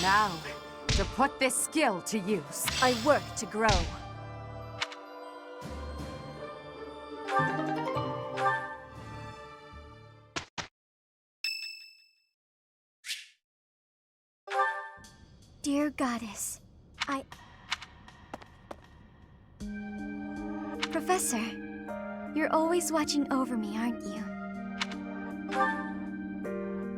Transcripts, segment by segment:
Now, to put this skill to use, I work to grow. Dear Goddess, Professor, you're always watching over me, aren't you?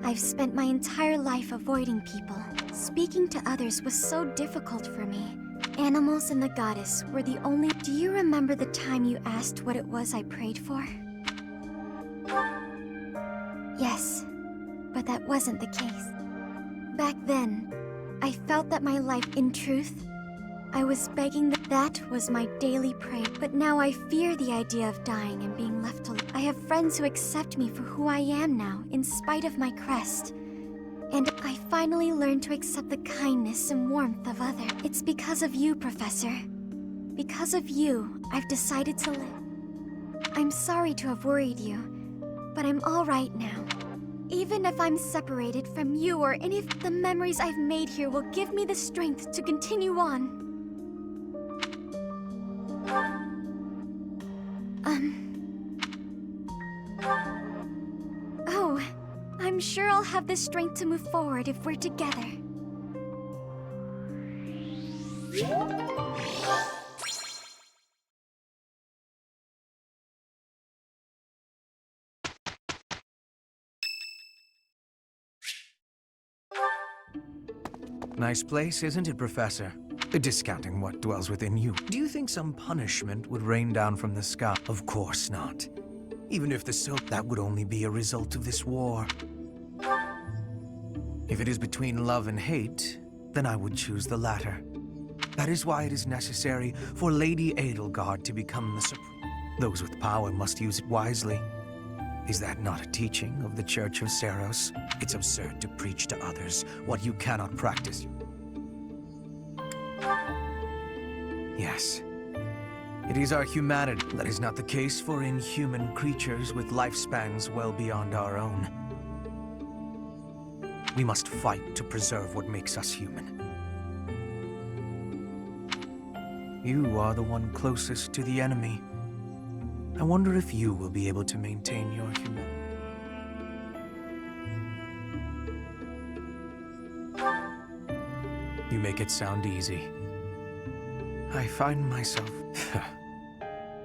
I've spent my entire life avoiding people. Speaking to others was so difficult for me. Animals and the Goddess were the only... Do you remember the time you asked what it was I prayed for? Yes, but that wasn't the case. Back then, I felt that my life, in truth, I was begging that was my daily prayer. But now I fear the idea of dying and being left alone. I have friends who accept me for who I am now, in spite of my crest. And I finally learned to accept the kindness and warmth of others. It's because of you, Professor. Because of you, I've decided to live. I'm sorry to have worried you, but I'm all right now. Even if I'm separated from you or any of the memories I've made here will give me the strength to continue on. Oh, I'm sure I'll have the strength to move forward if we're together. Nice place, isn't it, Professor? Discounting what dwells within you. Do you think some punishment would rain down from the sky? Of course not. Even if that would only be a result of this war. If it is between love and hate, then I would choose the latter. That is why it is necessary for Lady Edelgard to become the supreme. Those with power must use it wisely. Is that not a teaching of the Church of Seros? It's absurd to preach to others what you cannot practice. Yes. It is our humanity that is not the case for inhuman creatures with lifespans well beyond our own. We must fight to preserve what makes us human. You are the one closest to the enemy. I wonder if you will be able to maintain your humanity. You make it sound easy. I find myself...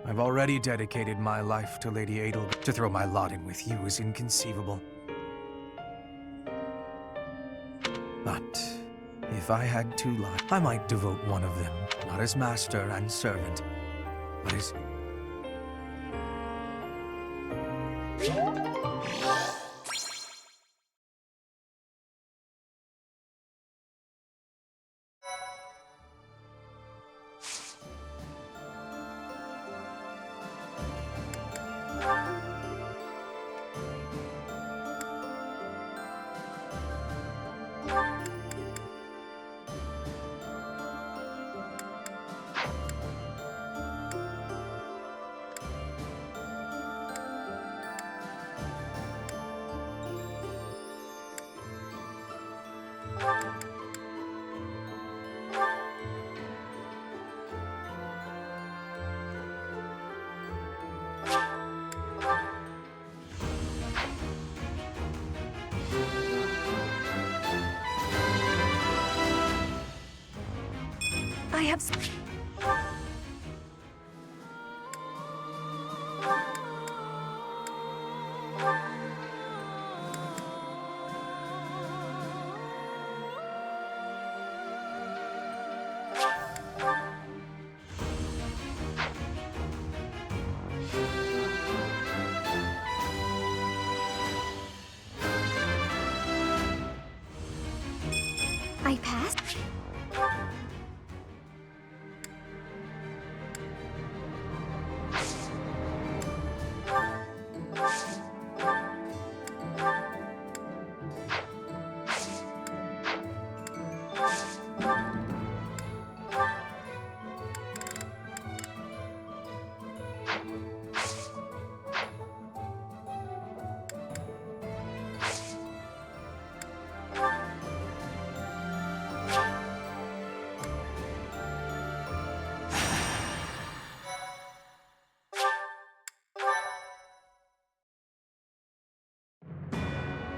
I've already dedicated my life to Lady Edelgard. To throw my lot in with you is inconceivable. But if I had two lives, I might devote one of them, not as master and servant, but as... I have... I passed?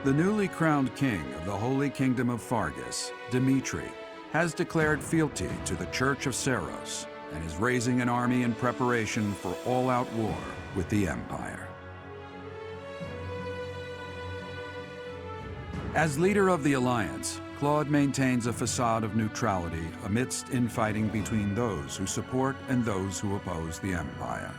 The newly crowned king of the Holy Kingdom of Fargus, Dimitri, has declared fealty to the Church of Seros and is raising an army in preparation for all-out war with the Empire. As leader of the Alliance, Claude maintains a facade of neutrality amidst infighting between those who support and those who oppose the Empire.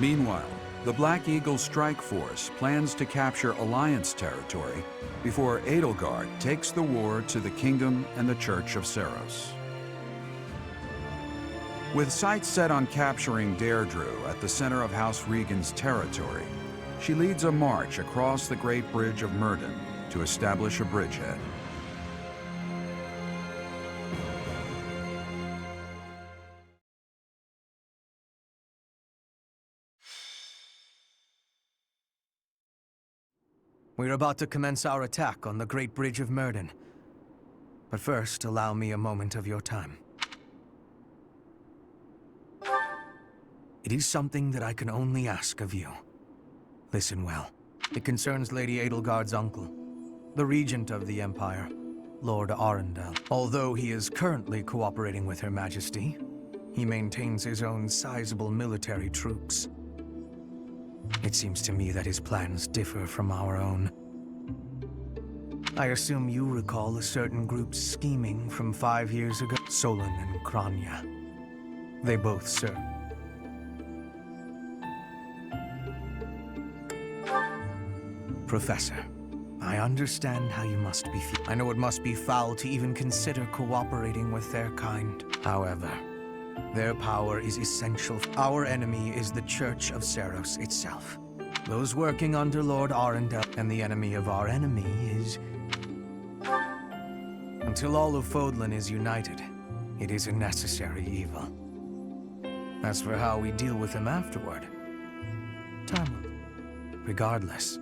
Meanwhile, the Black Eagle Strike Force plans to capture Alliance territory before Edelgard takes the war to the Kingdom and the Church of Seros. With sights set on capturing Deirdre at the center of House Regan's territory, she leads a march across the Great Bridge of Myrddin to establish a bridgehead. We're about to commence our attack on the Great Bridge of Myrddin. But first, allow me a moment of your time. It is something that I can only ask of you. Listen well. It concerns Lady Edelgard's uncle, the Regent of the Empire, Lord Arundel. Although he is currently cooperating with Her Majesty, he maintains his own sizable military troops. It seems to me that his plans differ from our own. I assume you recall a certain group's scheming from 5 years ago? Solon and Kranya. They both serve. Professor, I understand how you must be feeling. I know it must be foul to even consider cooperating with their kind. However, their power is essential. Our enemy is the Church of Seros itself. Those working under Lord Arundel, and the enemy of our enemy is... Until all of Fodlan is united, it is a necessary evil. As for how we deal with him afterward, time will. Regardless,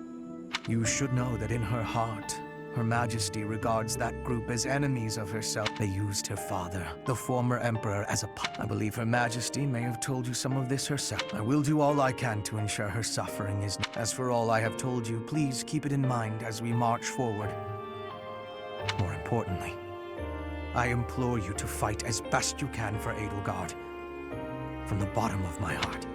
you should know that in her heart, Her Majesty regards that group as enemies of herself. They used her father, the former emperor, as a puppet. I believe Her Majesty may have told you some of this herself. I will do all I can to ensure her suffering is... As for all I have told you, please keep it in mind as we march forward. More importantly, I implore you to fight as best you can for Edelgard. From the bottom of my heart.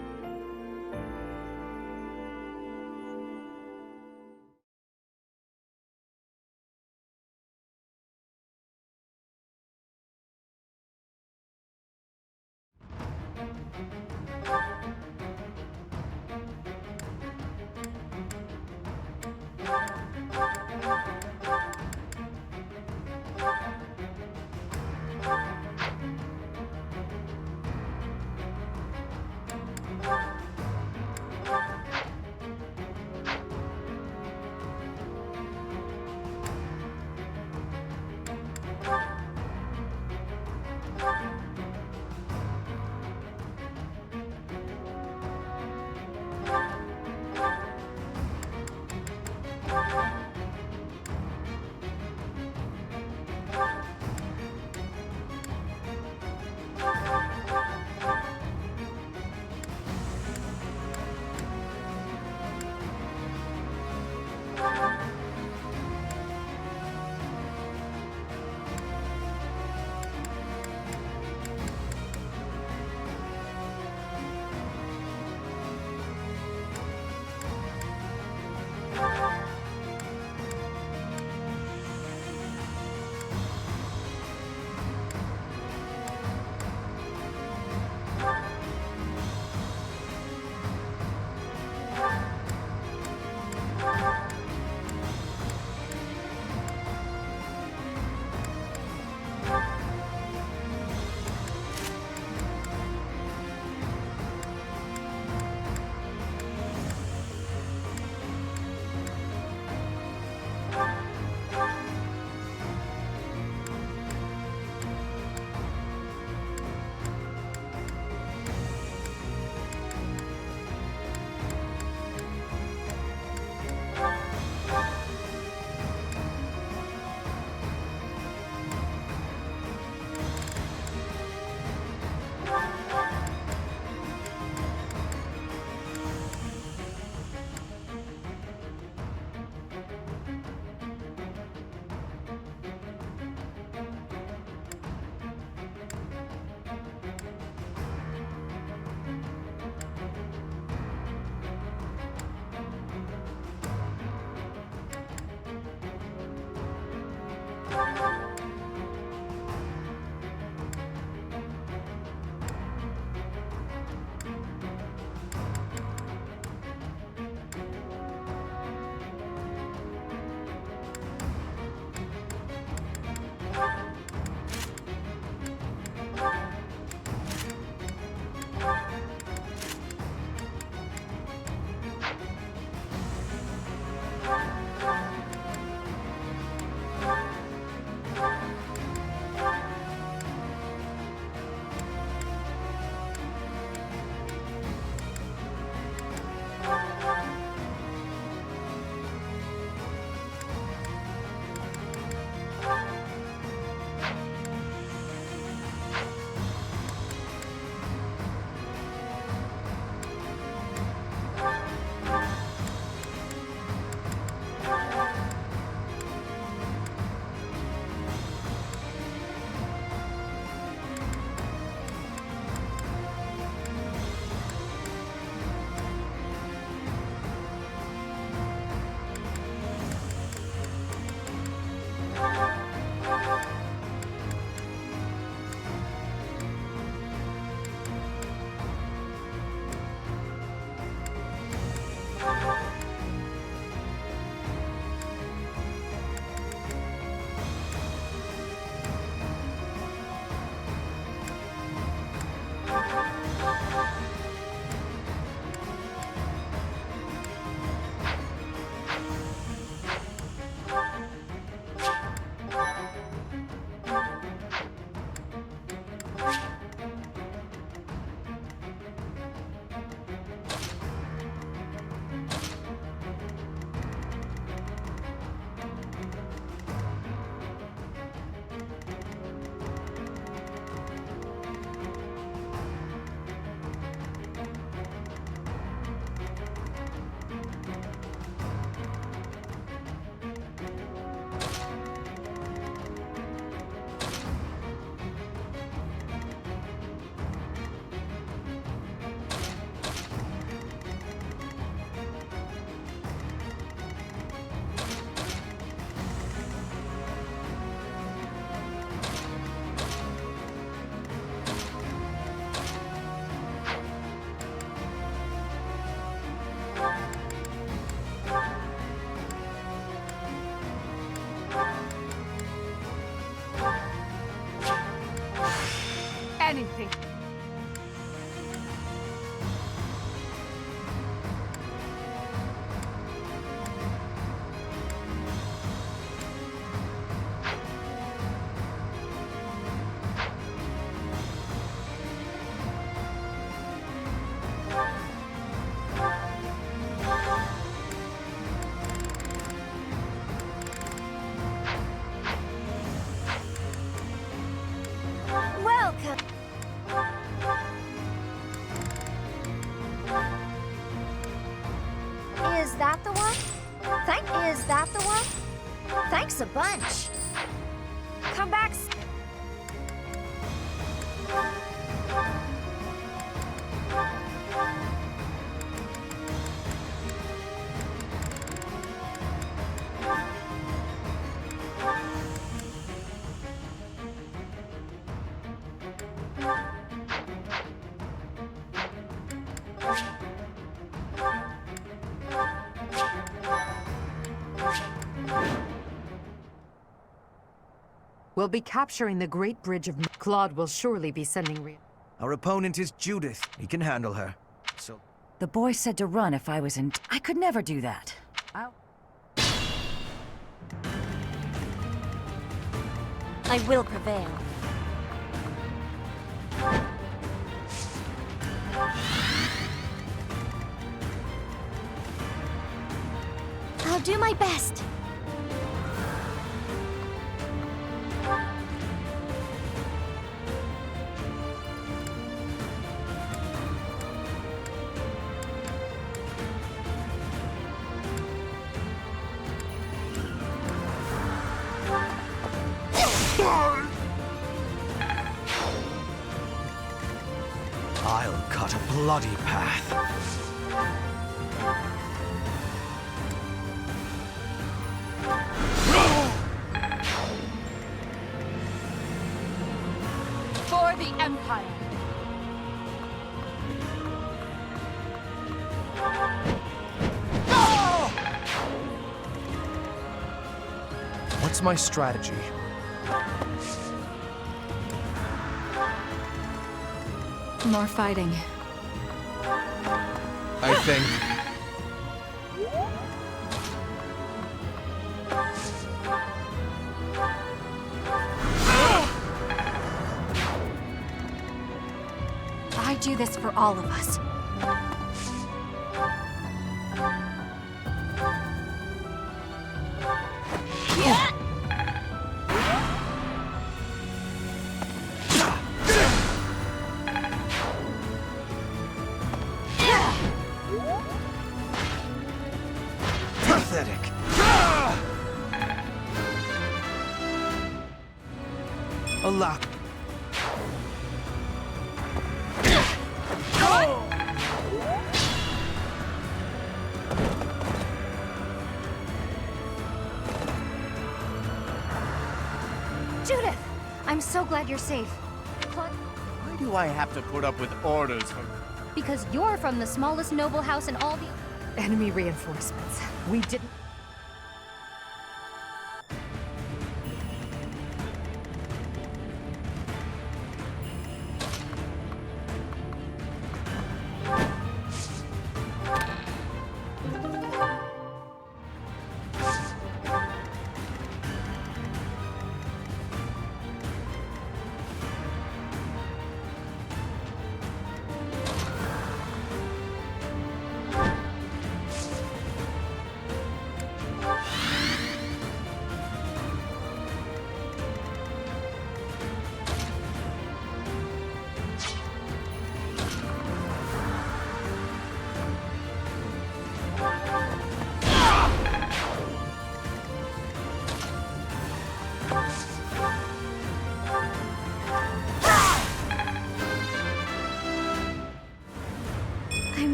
that the one? Is that the one? Thanks a bunch. Come back. We'll be capturing the Great Bridge of... Claude will surely be sending Our opponent is Judith. He can handle her. So... The boy said to run if I was in... I could never do that. I will prevail. I'll do my best. I'll cut a bloody path. For the Empire! What's my strategy? More fighting. I think... I do this for all of us. Pathetic. Allow... Judith! I'm so glad you're safe. Why do I have to put up with orders from... Because you're from the smallest noble house in all the... Enemy reinforcements. We didn't...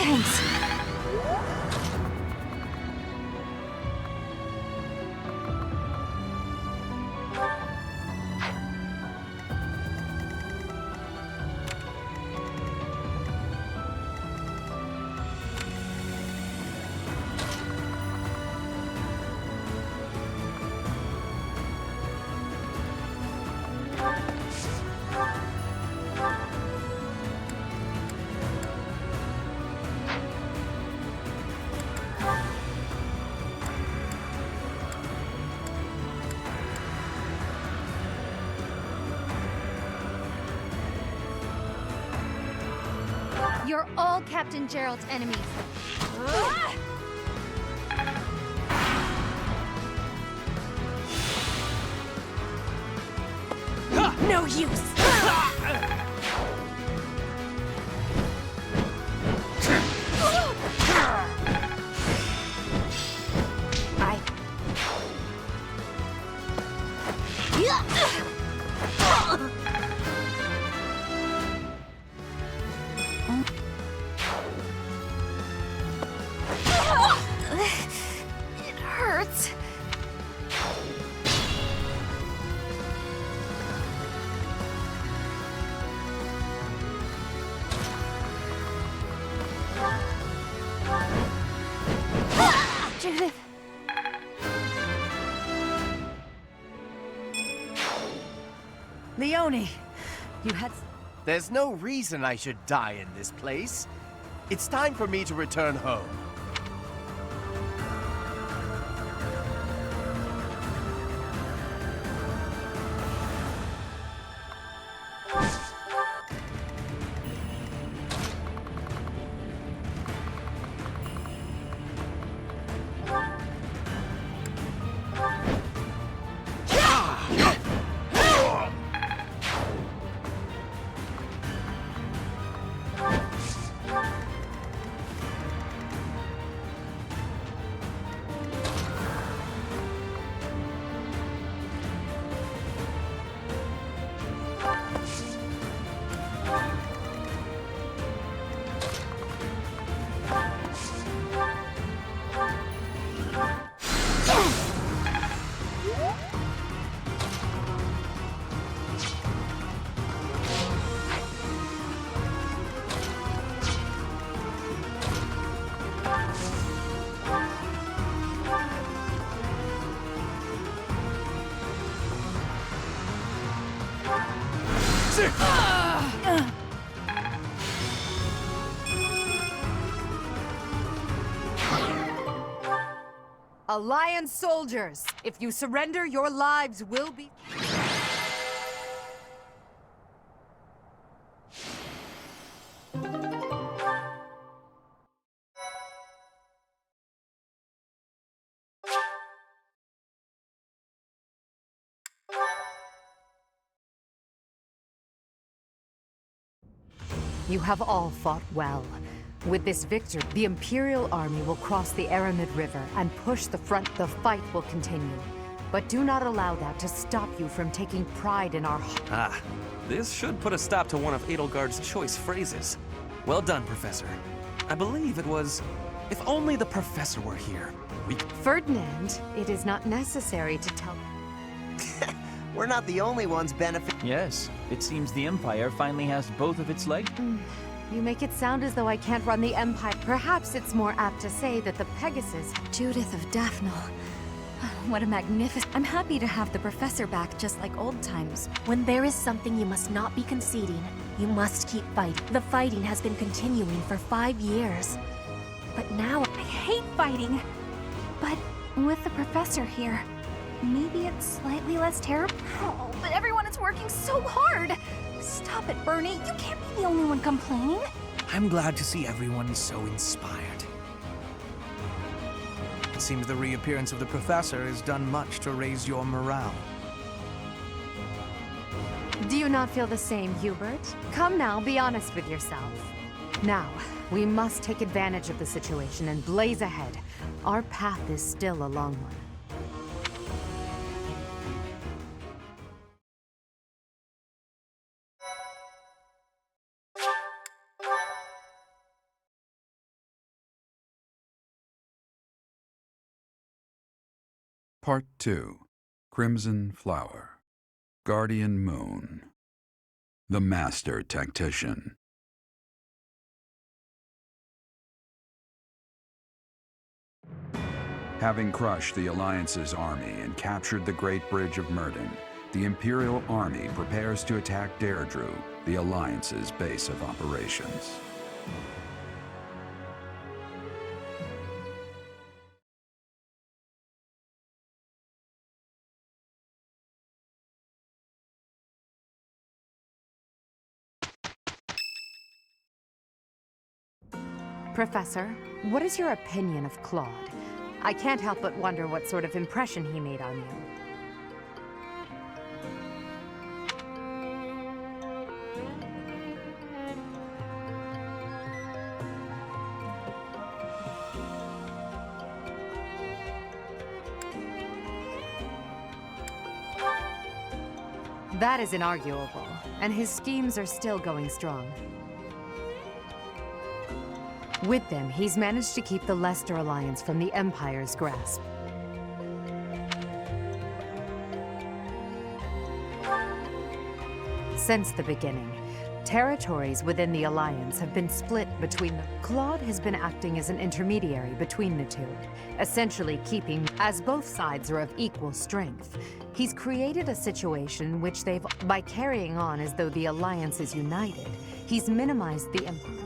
Thanks. You're all Captain Gerald's enemies. No use! It hurts. Judith. Leone, you had... There's no reason I should die in this place. It's time for me to return home. Alliance soldiers, if you surrender, your lives will be... You have all fought well. With this victory, the Imperial army will cross the Aramid River and push the front. The fight will continue. But do not allow that to stop you from taking pride in our... Ah, this should put a stop to one of Edelgard's choice phrases. Well done, Professor. I believe it was, if only the Professor were here, we... Ferdinand, it is not necessary to tell... We're not the only ones benefit. Yes, it seems the Empire finally has both of its legs. You make it sound as though I can't run the Empire. Perhaps it's more apt to say that the Pegasus... Judith of Daphne. What a magnificent... I'm happy to have the Professor back just like old times. When there is something you must not be conceding, you must keep fighting. The fighting has been continuing for 5 years. But now... I hate fighting! But with the Professor here, maybe it's slightly less terrible? Oh, but everyone is working so hard! Stop it, Bernie. You can't be the only one complaining. I'm glad to see everyone so inspired. It seems the reappearance of the Professor has done much to raise your morale. Do you not feel the same, Hubert? Come now, be honest with yourself. Now, we must take advantage of the situation and blaze ahead. Our path is still a long one. Part 2. Crimson Flower. Guardian Moon. The Master Tactician. Having crushed the Alliance's army and captured the Great Bridge of Myrden, the Imperial army prepares to attack Deirdre, the Alliance's base of operations. Professor, what is your opinion of Claude? I can't help but wonder what sort of impression he made on you. That is inarguable, and his schemes are still going strong. With them, he's managed to keep the Leicester Alliance from the Empire's grasp. Since the beginning, territories within the Alliance have been split between them. Claude has been acting as an intermediary between the two, essentially keeping, as both sides are of equal strength. He's created a situation which they've, by carrying on as though the Alliance is united, he's minimized the Empire.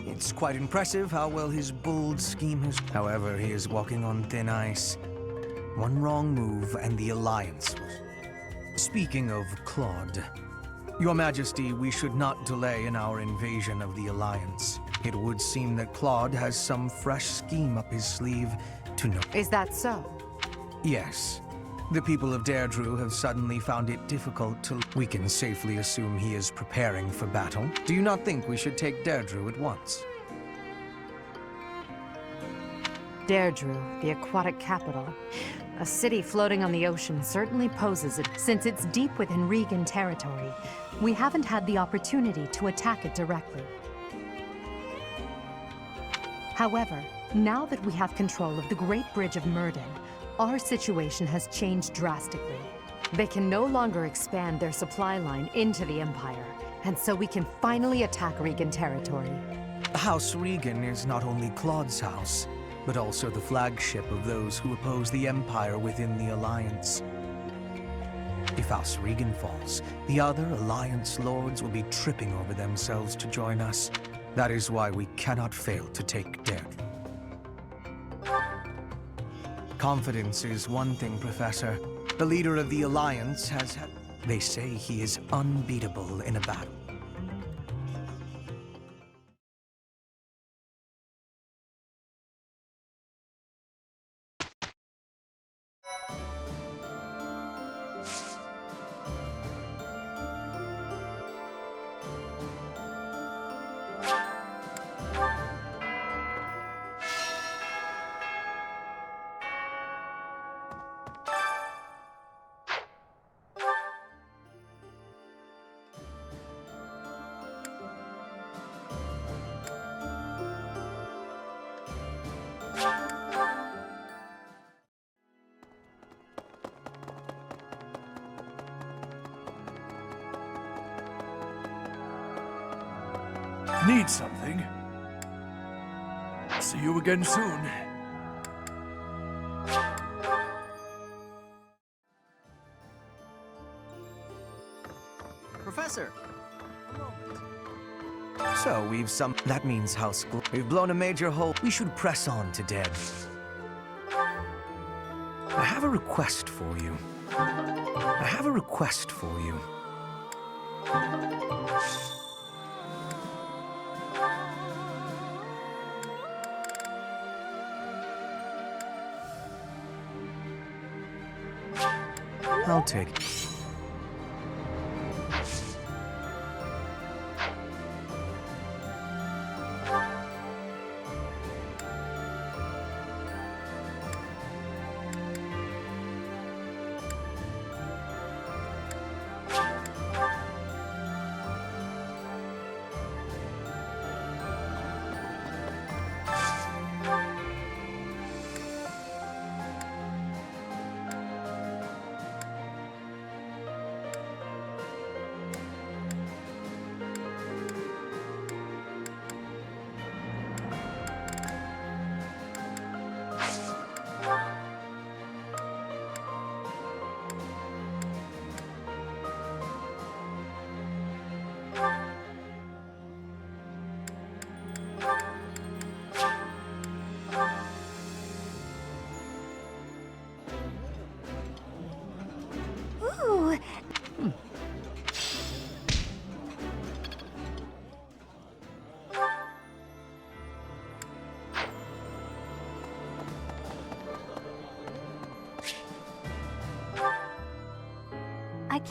It's quite impressive how well his bold scheme has... However, he is walking on thin ice. One wrong move and the Alliance was... Speaking of Claude, Your Majesty, we should not delay in our invasion of the Alliance. It would seem that Claude has some fresh scheme up his sleeve to know. Is that so? Yes. The people of Deirdre have suddenly found it difficult to... We can safely assume he is preparing for battle. Do you not think we should take Deirdre at once? Deirdre, the aquatic capital. A city floating on the ocean certainly poses it. Since it's deep within Regan territory, we haven't had the opportunity to attack it directly. However, now that we have control of the Great Bridge of Myrden, our situation has changed drastically. They can no longer expand their supply line into the Empire, and so we can finally attack Regan territory. House Regan is not only Claude's house, but also the flagship of those who oppose the Empire within the Alliance. If House Regan falls, the other Alliance lords will be tripping over themselves to join us. That is why we cannot fail to take Deirdre. Confidence is one thing, Professor. The leader of the Alliance has had... They say he is unbeatable in a battle. Need something? See you again soon. Professor! So, that means House Gl... We've blown a major hole. We should press on to Deb. I have a request for you. I'll take it.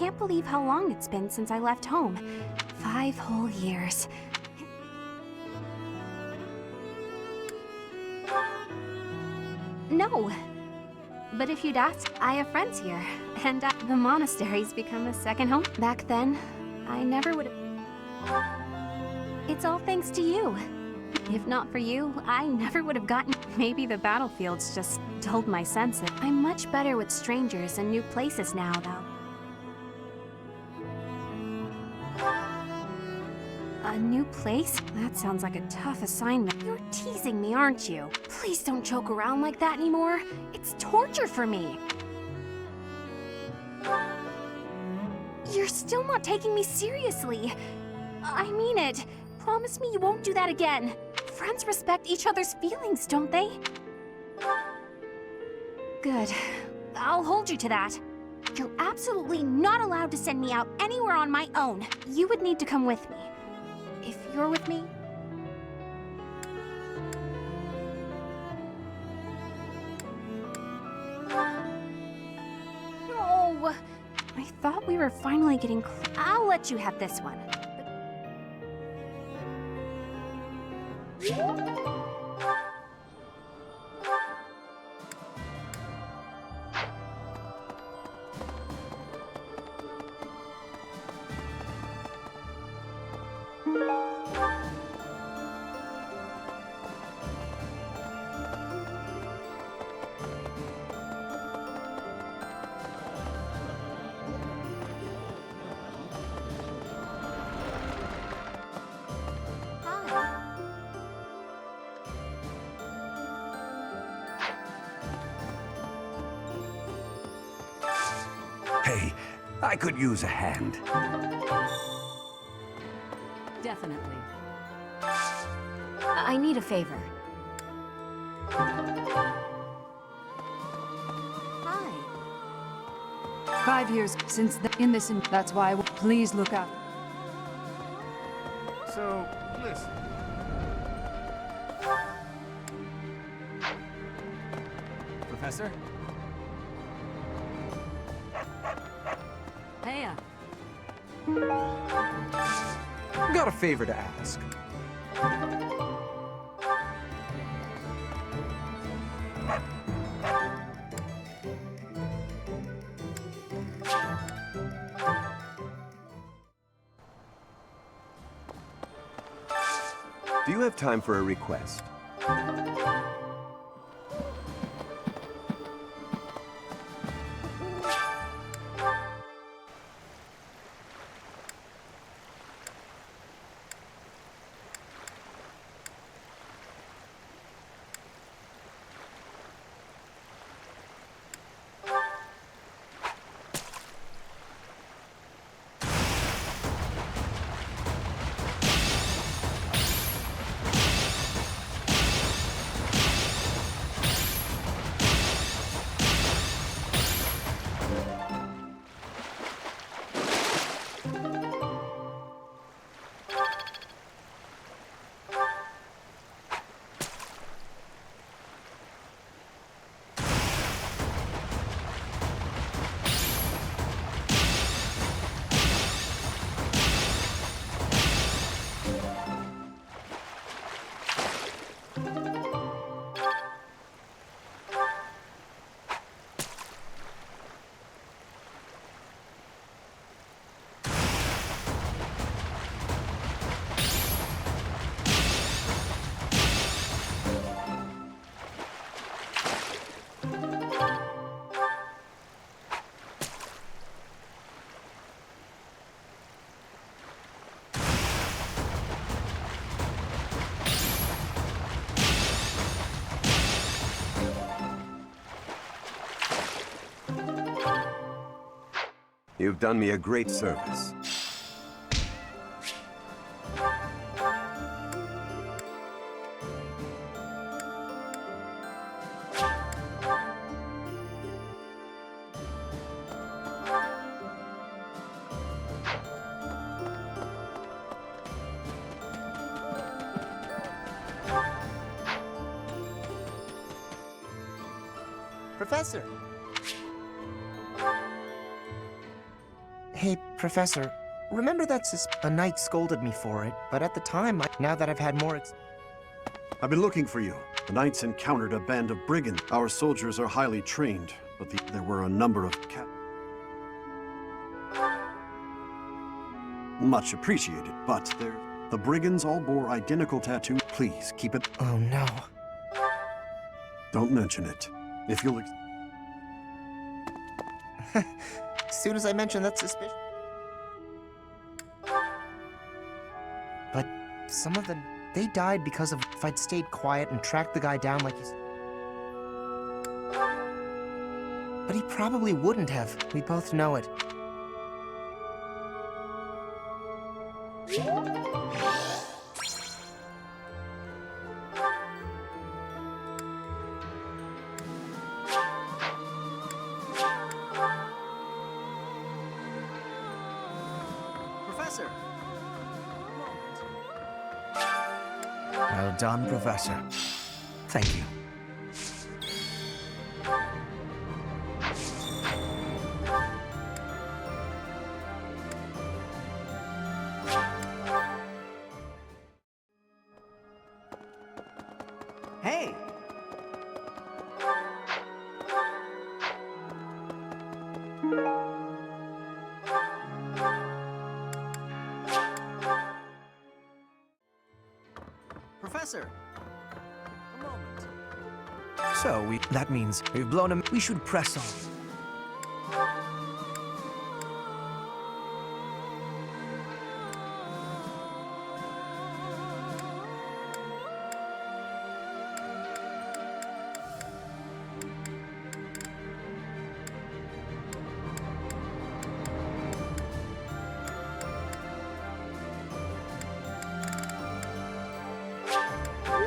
can't believe how long it's been since I left home. 5 whole years. No. But if you'd asked, I have friends here, and the monastery's become a second home. Back then, I never would have... It's all thanks to you. If not for you, I never would have gotten... Maybe the battlefields just dulled my senses. I'm much better with strangers and new places now, though. A new place? That sounds like a tough assignment. You're teasing me, aren't you? Please don't joke around like that anymore. It's torture for me. You're still not taking me seriously. I mean it. Promise me you won't do that again. Friends respect each other's feelings, don't they? Good. I'll hold you to that. You're absolutely not allowed to send me out anywhere on my own. You would need to come with me. If you're with me... No! I thought we were finally getting I'll let you have this one. Hey, I could use a hand. Definitely. I need a favor. Hi. 5 years since in this, and that's why. Please look out. So, listen. Professor? Heya. Got a favor to ask. Do you have time for a request? You've done me a great service. Professor. Hey, Professor. Remember that a knight scolded me for it, but at the time, now that I've had more I've been looking for you. The knights encountered a band of brigands. Our soldiers are highly trained, but there were a number of much appreciated, but the brigands all bore identical tattoos. Please, keep it— Oh, no. Don't mention it. If you'll— As soon as I mention that suspicion. But some of them, they died because of if I'd stayed quiet and tracked the guy down like he's... But he probably wouldn't have. We both know it. Professor! Well done, Professor. Thank you. Hey! Professor! A moment. So, that means we've blown him. We should press on.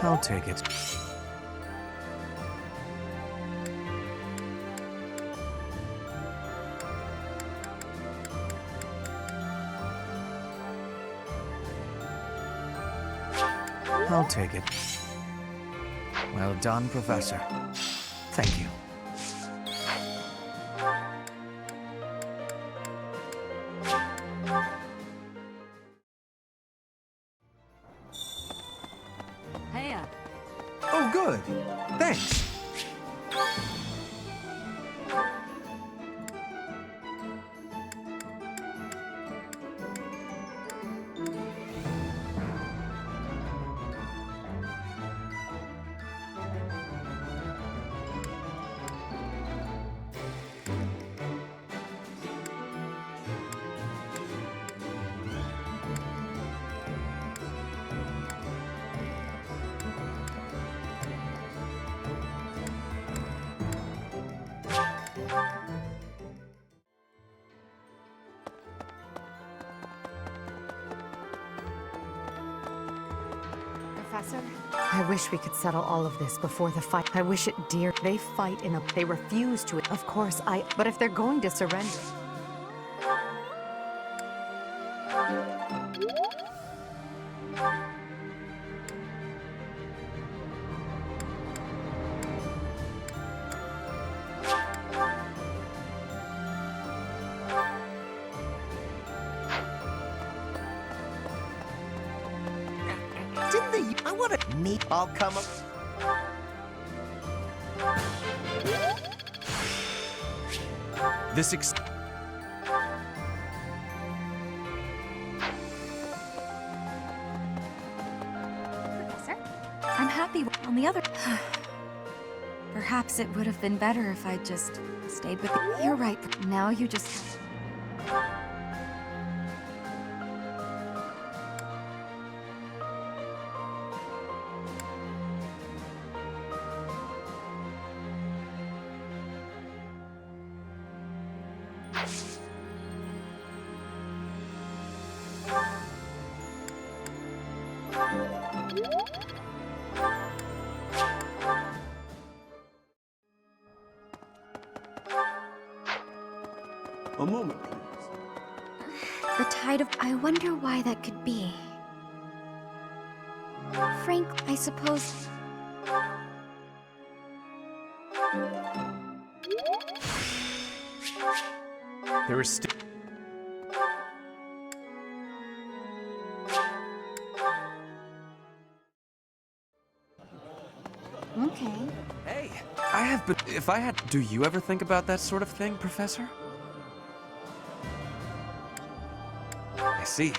I'll take it. I'll take it. Well done, Professor. Thank you. Hey, Oh, good. Thanks. Professor, I wish we could settle all of this before the fight. I wish it, dear. They fight in a... They refuse to... Of course, But if they're going to surrender... Didn't they... I want to meet... I'll come up... This Professor? I'm happy on the other... Perhaps it would have been better if I just stayed with you. You're right. Now you just... A moment, please. The tide of... I wonder why that could be. Frank, I suppose... There is still... Okay. Hey, I have been. If I had. Do you ever think about that sort of thing, Professor? I see.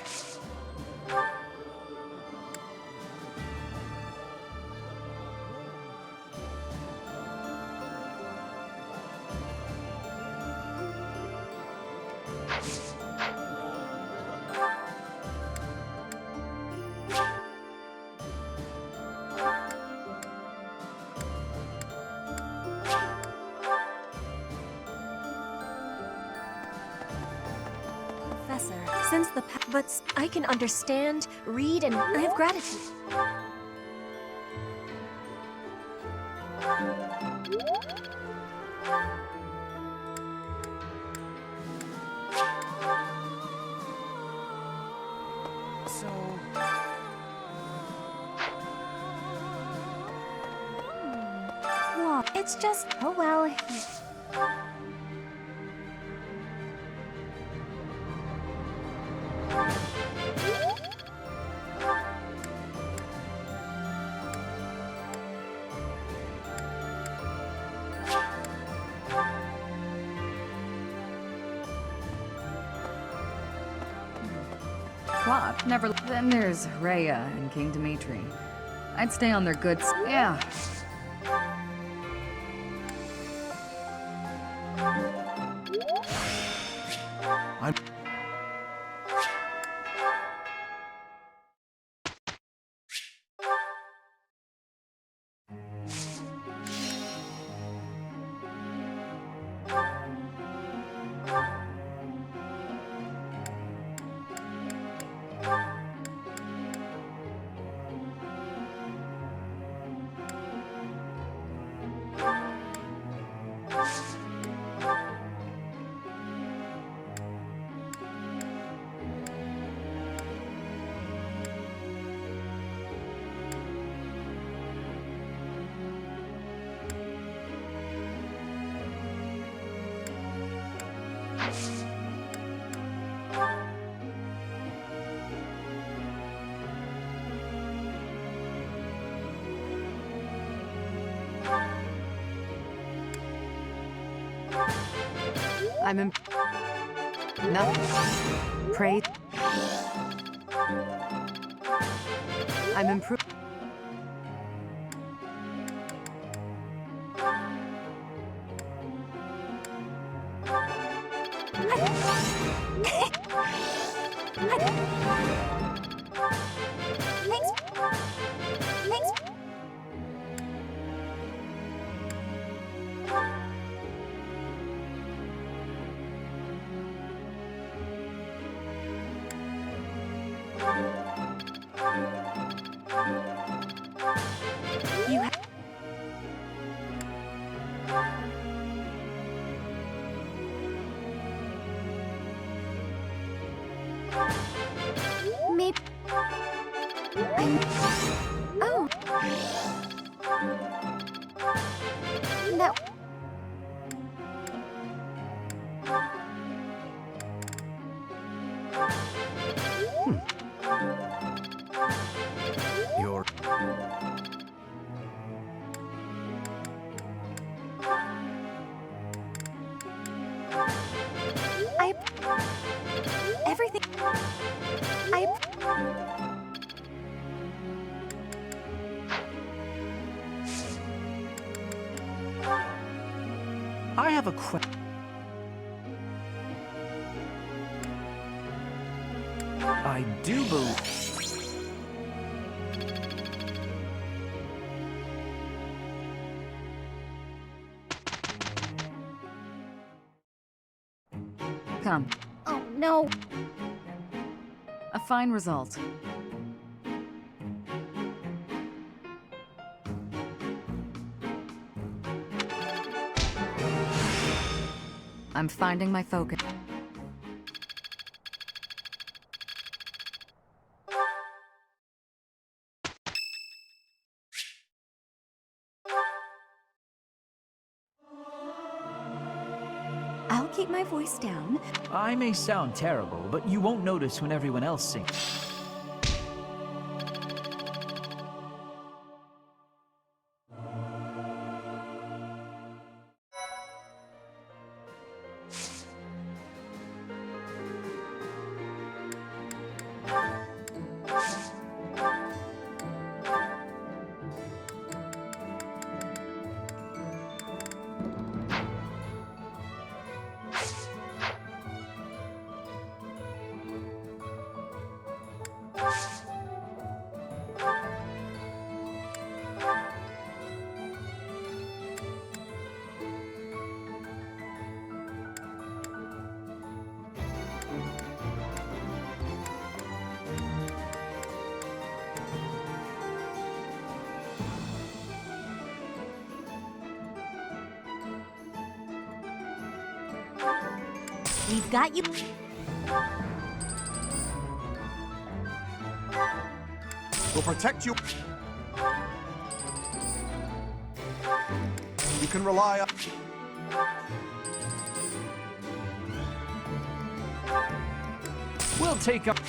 Professor, since but I can understand, read, and I have gratitude. So. Well, it's just, oh well. Plot. Never. Then there's Rhea and King Dimitri. I'd stay on their good yeah. I'm nothing. Pray. I'm improved. Thanks. Thanks. You have. Maybe. Oh. That. You're... Everything. I have a question. I do believe... Come. Oh, no. A fine result. I'm finding my focus. I'll keep my voice down. I may sound terrible, but you won't notice when everyone else sings. We've got you. We'll protect you. You can rely on... We'll take up...